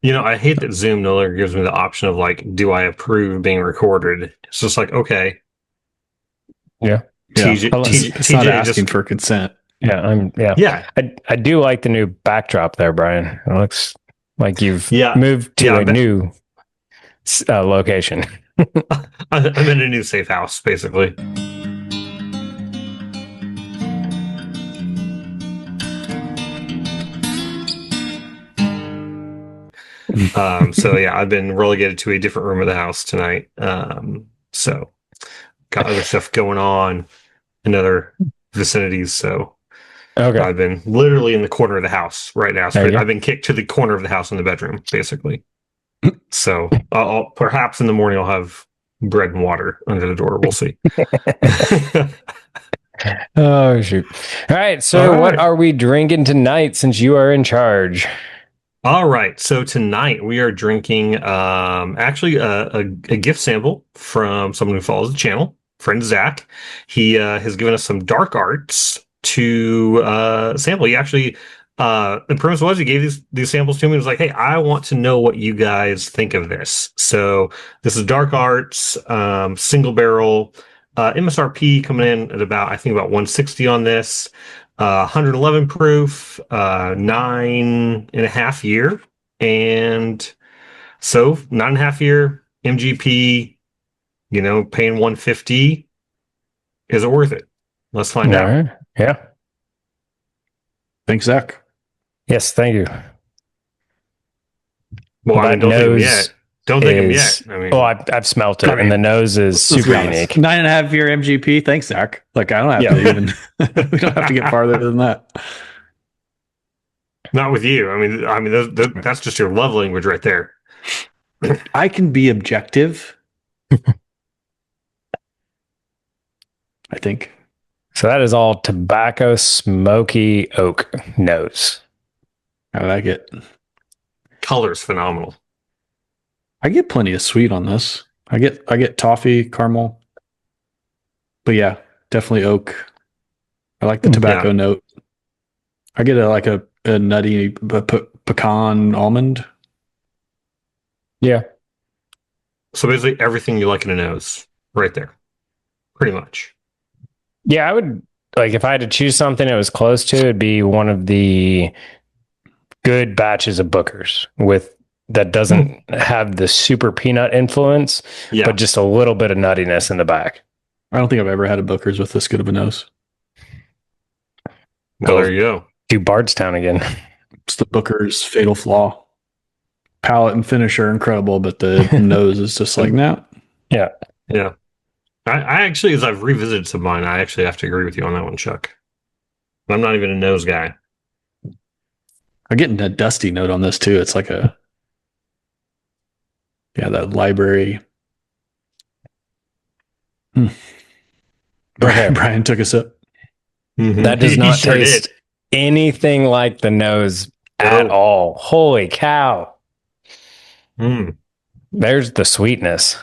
I hate that Zoom no longer gives me the option of like, do I approve being recorded? It's just like, okay, Yeah. Yeah, TJ, it's not TJ asking just, for consent. Yeah. yeah, I do like the new backdrop there, Brian. It looks like you've yeah, moved yeah. to a new location. I'm in a new safe house, basically. So yeah, I've been relegated to a different room of the house tonight. So got other stuff going on in other vicinities. So Okay. I've been literally in the corner of the house right now. There So you I've been kicked to the corner of the house in the bedroom, basically. So I'll perhaps in the morning I'll have bread and water under the door. We'll see. go. Oh, shoot. All right. All So, what right. are we drinking tonight since you are in charge? All right. So tonight we are drinking actually a gift sample from someone who follows the channel, friend Zach. He has given us some dark arts to sample. He actually the premise was he gave these samples to me and was like, hey, I want to know what you guys think of this. So this is dark arts, single barrel, MSRP coming in at about I think about 160 on this. 111 proof, 9.5 year. And so 9.5 year MGP, paying 150. Is it worth it? Let's All find out. right. Yeah. Thanks, Zach. Yes. Thank you. Well, Well, I mean, that don't thank him yet. nose Don't thank him yet. is. I Oh, mean, I've smelt it, I and the mean, nose is let's super be honest. unique. 9.5 year MGP. Thanks, Zach. Like, I don't have to Yeah. even, we don't have to get farther than that. not with you. That's just your love language right there. I can be objective, I think. So that is all tobacco, smoky oak nose. I like it. Color's phenomenal. I get plenty of sweet on this. I get toffee, caramel. But yeah, definitely oak. I like the tobacco Yeah. note. I get a nutty pecan almond. Yeah. So basically everything you like in a nose right there. Pretty much. Yeah, I would like if I had to choose something it was close to, it'd be one of the good batches of Bookers with that doesn't have the super peanut influence, Yeah. but just a little bit of nuttiness in the back. I don't think I've ever had a Booker's with this good of a nose. Well, there you go. Do Bardstown again. It's the Booker's fatal flaw. Palate and finish are incredible, but the nose is just like, no. Yeah. Yeah. I actually, as I've revisited some of mine, I actually have to agree with you on that one, Chuck. I'm not even a nose guy. I'm getting a dusty note on this too. It's like that library. Okay. Brian took a sip. Mm-hmm. That does He not sure taste did. anything like the nose at No. all. Holy cow. Mm. There's the sweetness.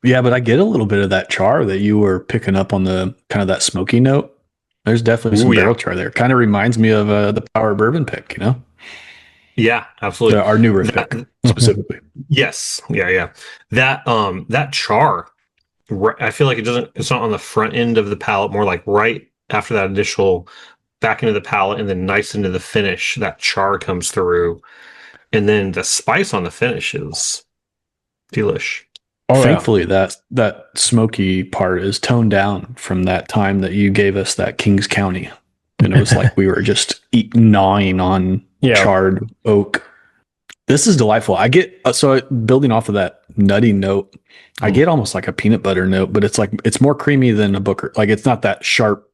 Yeah, but I get a little bit of that char that you were picking up on the kind of that smoky note. There's definitely some Ooh, yeah. barrel char there. Kind of reminds me of the Power Bourbon pick, Yeah, absolutely. Our newer pick specifically. Yes. Yeah. That char, I feel like it's not on the front end of the palate, more like right after that initial back into the palate and then nice into the finish. That char comes through. And then the spice on the finish is delish. Oh, Thankfully, that smoky part is toned down from that time that you gave us that Kings County. And it was like we were just gnawing on charred oak. This is delightful. I get building off of that nutty note, I get almost like a peanut butter note, but it's more creamy than a Booker. Like it's not that sharp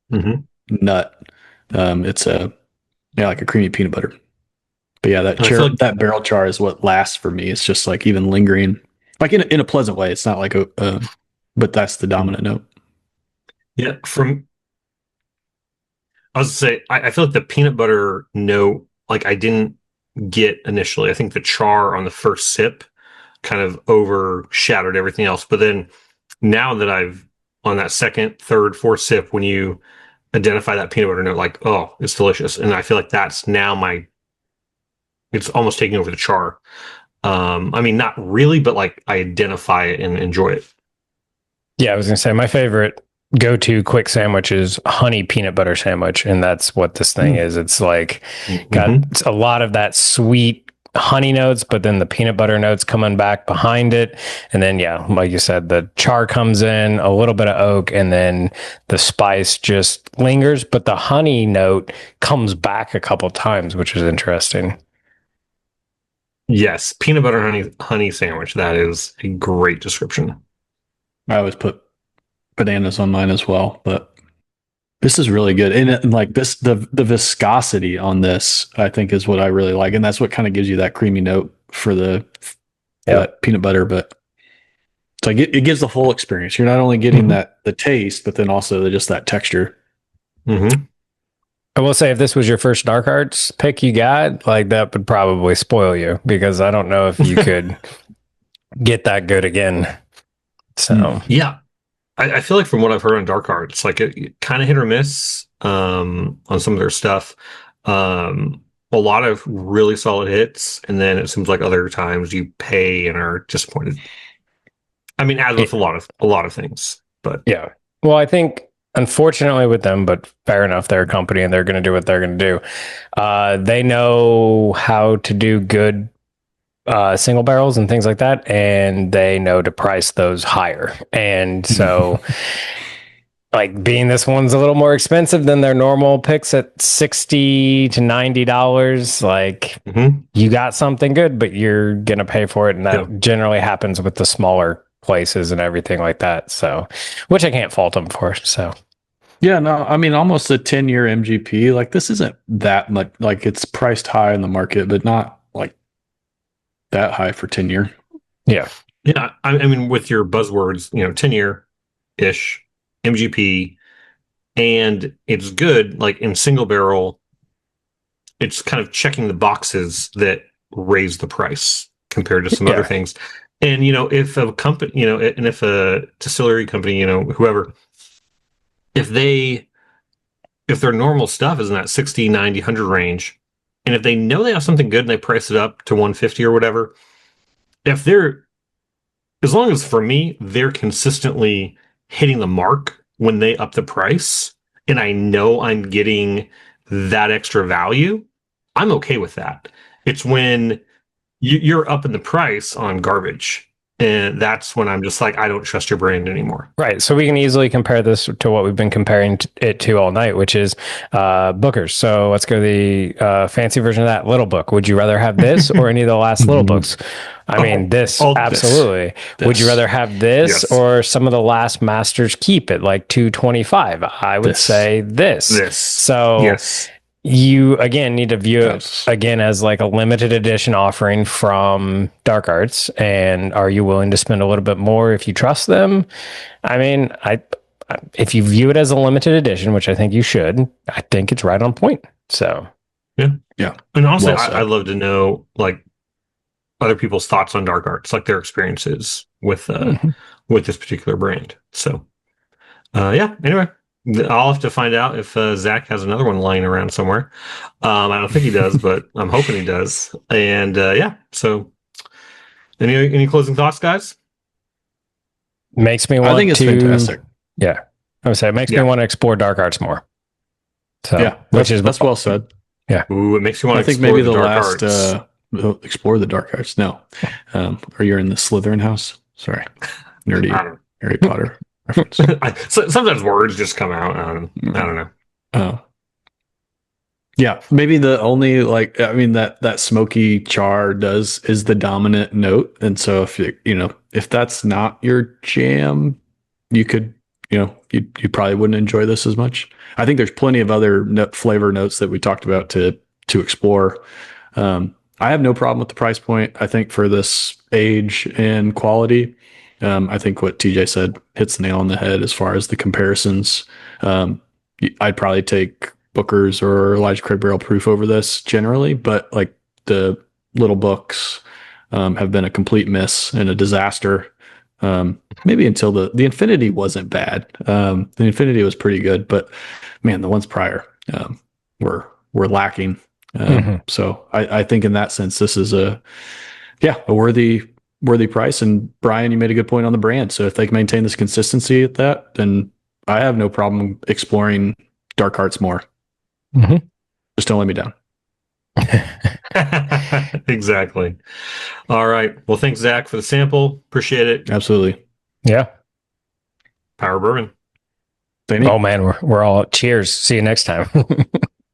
nut. It's like a creamy peanut butter. But yeah, that barrel char is what lasts for me. It's just like even lingering, like in a pleasant way. It's not like but that's the dominant note. Yeah, I was to say, I feel like the peanut butter note, like I didn't get initially. I think the char on the first sip kind of overshadowed everything else. But then now that I've on that second, third, fourth sip, when you identify that peanut butter note, like, oh, it's delicious. And I feel like that's now my it's almost taking over the char. I mean, not really, but like I identify it and enjoy it. Yeah, I was gonna say my favorite go-to quick sandwich is honey peanut butter sandwich, and that's what this thing is. It's like got a lot of that sweet honey notes, but then the peanut butter notes coming back behind it, and then yeah, like you said, the char comes in, a little bit of oak, and then the spice just lingers, but the honey note comes back a couple times, which is interesting. Yes, peanut butter honey sandwich. That is a great description. I always put bananas on mine as well, but this is really good. And like this, the viscosity on this, I think, is what I really like, and that's what kind of gives you that creamy note for that peanut butter. But it's like it gives the full experience. You're not only getting the taste, but then also just that texture. I will say, if this was your first dark arts pick you got, like that would probably spoil you, because I don't know if you could get that good again. So yeah, I feel like from what I've heard on dark arts, like it kind of hit or miss on some of their stuff. A lot of really solid hits, and then it seems like other times you pay and are disappointed. I mean, as with a lot of things, but yeah. Well, I think unfortunately with them, but fair enough, they're a company and they're going to do what they're going to do. They know how to do good single barrels and things like that, and they know to price those higher. And so like, being this one's a little more expensive than their normal picks at $60 to $90, like you got something good, but you're gonna pay for it, and that generally happens with the smaller places and everything like that. So, which I can't fault them for. So yeah, no, I mean, almost a 10-year MGP. Like, this isn't that much. Like, it's priced high in the market, but not like that high for 10-year. Yeah. I mean, with your buzzwords, 10-year ish MGP, and it's good. Like in single barrel, it's kind of checking the boxes that raise the price compared to some other things. And if a company, and if a distillery company, whoever, if their normal stuff is in that 60, 90, 100 range, and if they know they have something good and they price it up to 150 or whatever, as long as, for me, they're consistently hitting the mark when they up the price, and I know I'm getting that extra value, I'm okay with that. It's when you're up in the price on garbage, and that's when I'm just like, I don't trust your brand anymore. Right. So we can easily compare this to what we've been comparing it to all night, which is Booker's. So let's go the fancy version of that, Little Book. Would you rather have this or any of the last Little Books? I mean, this, absolutely. This. Would you rather have this or some of the last Master's Keep at like $225? I would say this. So you, again, need to view it again as like a limited edition offering from Dark Arts. And are you willing to spend a little bit more if you trust them? I mean, if you view it as a limited edition, which I think you should, I think it's right on point. So yeah. And honestly, I'd love to know like other people's thoughts on Dark Arts, like their experiences with this particular brand. So anyway, I'll have to find out if Zach has another one lying around somewhere. I don't think he does, but I'm hoping he does. And so any closing thoughts, guys? Makes me want to. I think it's fantastic. Yeah, I would say it makes me want to explore Dark Arts more. So that's well said. Yeah. Ooh, it makes you want to. I think maybe the last explore the Dark Arts. No, or you're in the Slytherin house. Sorry, nerdy Harry Potter reference. Sometimes words just come out. I don't know. Oh, yeah. Maybe the only that smoky char is the dominant note, and so if that's not your jam, you could you probably wouldn't enjoy this as much. I think there's plenty of other flavor notes that we talked about to explore. I have no problem with the price point. I think for this age and quality, I think what TJ said hits the nail on the head as far as the comparisons. I'd probably take Booker's or Elijah Craig Barrel Proof over this generally, but like the Little Books have been a complete miss and a disaster. Maybe until the Infinity wasn't bad. The Infinity was pretty good, but man, the ones prior were lacking. So I think in that sense, this is a worthy price. And Brian, you made a good point on the brand. So if they can maintain this consistency at that, then I have no problem exploring dark arts more. Just don't let me down. Exactly. All right. Well, thanks, Zach, for the sample. Appreciate it. Absolutely. Yeah. Power Bourbon. Oh man, we're all cheers. See you next time.